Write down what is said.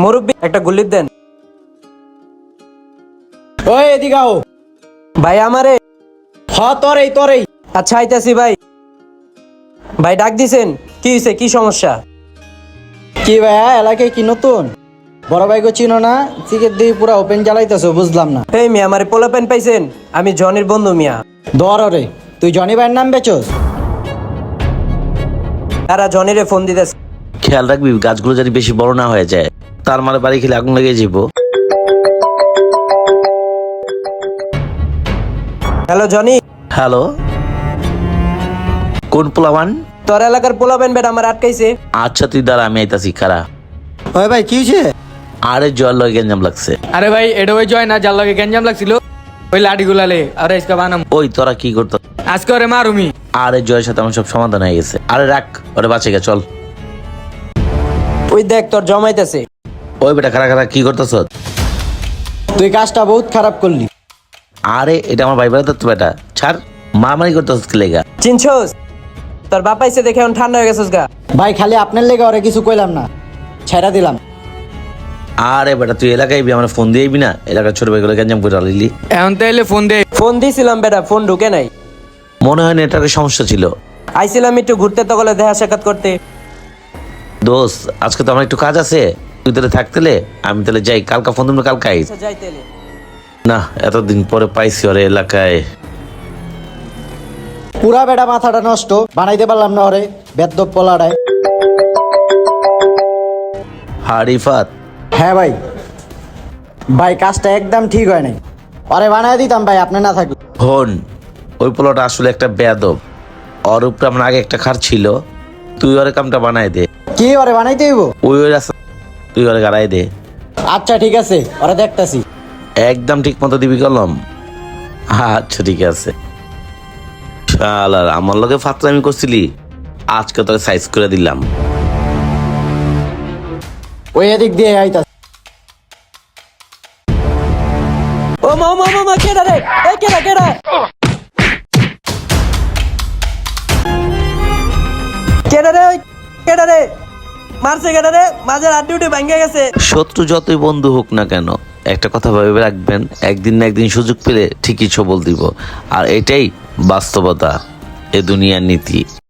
মুরব্বি একটা গুল্লিপ দেন। ওই এদিকে আও। ভাই আমারে। তোরেই আচ্ছা আইতাছি ভাই। ভাই ডাক দিছেন, কি হয়েছে, কি সমস্যা? কি ভাইয়া এলাকায় কি নতুন? বড় ভাইকে চিনো না? চিকের দিয়ে পুরা ওপেন জ্বালাইতেছো, বুঝলাম না। এই মিয়া আমারে পোলা পেন পাইছেন? আমি জনির বন্ধু মিয়া। ধর রে, তুই জনি ভাইয়ের নাম বেচোস? তারা জনিরে ফোন দিতেছে। খেয়াল রাখবি গাছগুলো যদি বেশি বড় না হয়ে যায়, তার মানে বাড়ি খেলে আগুন লেগে যাব। Hello Johnny. হ্যালো, কোন পোলাবান? তোর এলাকার পোলা পেন বেটা আমার আটকাইছে। আচ্ছা তুই দাঁড়া, আমি আইতাছি খারা। ওই ভাই কি হয়েছে? আরে জল লগে গেঞ্জাম লাগছে। আরে ভাই এটা ওই জয় না যার লগে গেঞ্জাম লাগছিল, ওই লাঠি গুলালে আর আজকে বানাম। ওই তোরা কি করত? আজকে ওরে মারুমি। আরে জয়ের সাথে আমার সব সমাধান হয়ে গেছে। আরে রাখ, ওরে বাঁচে গে, চল। ওই দেখ তোর জমাইতেছে। ওই বেটা খারা খারা কি করতেছ? তুই কাজটা বহুত খারাপ করলি। আরে এটা আমার ভাই বেড়া তো বেটা, ছাড়। মারামারি করতেছ কি লেগা? চিনছস? তোর বাপ আইছে দেখে এখন ঠান্ডা হয়ে গেছিস গা। ভাই খালি আপনার লেগে ওরে কিছু কইলাম না, ছেড়া দিলাম। আরে বেটা তুই এলাকায় আমার ফোন দিয়েবি না? এলাকার ছোট ভাইগুলো গেঞ্জাম করে আলিলি। এখন তাইলে ফোন দে। ফোন দিছিলাম বেটা, ফোন ঢুকে নাই। মনে হয় নেটওয়ার্কের সমস্যা ছিল। আইছিলাম একটু ঘুরতে, তকলে দেখা সাক্ষাৎ করতে। দোস্ত আজকে তো আমার একটু কাজ আছে, তুই তাহলে থাকতেলে আমি তাহলে যাই। কালকা ফোন দিবো, কালকে আইস। আচ্ছা যাইতেলে। না, এতদিন পরে পাইছি ওরে এলাকায়। পুরা বেটা মাথাটা নষ্ট, বানাইতে পারলাম না ওরে, বেদ্যপ পোলাডায়। হারিফাত, হ্যাঁ ভাই, ভাই কাজটা একদম ঠিক হয় নাই। ওরে বানাই দিতাম ভাই আপনি না থাকলে। হন, ওই পোলাটা আসলে একটা বেয়াদব। ওর উপরে আমার আগে একটা খার ছিল। তুই ওরে কামটা বানাই দে। কি ওরে বানাইতে হইব? ওই রাস্তা তুই ওরে গাড়াই দে। আচ্ছা ঠিক আছে, ওরে দেখতাছি। একদম ঠিক মতো দিবি কলম। আচ্ছা ঠিক আছে। শালার আমার লগে ফাতরামি করছিলি, আজকে তোরে সাইজ করে দিলাম। ওই এদিক দিয়ে আইতাছি। ও মা মা মা কেডা রে? এই কেডা কেডা? কেডা রে? ওই কেডা রে? মারছে কেডা রে? মাঝের আড্ডি উঠে ভাঙ্গে গেছে। শত্রু যতই বন্ধু হোক না কেন, একটা কথা ভেবে রাখবেন, একদিন না একদিন সুযোগ পেলে ঠিকই ছবল দিব। আর এটাই বাস্তবতা, এ দুনিয়ার নীতি।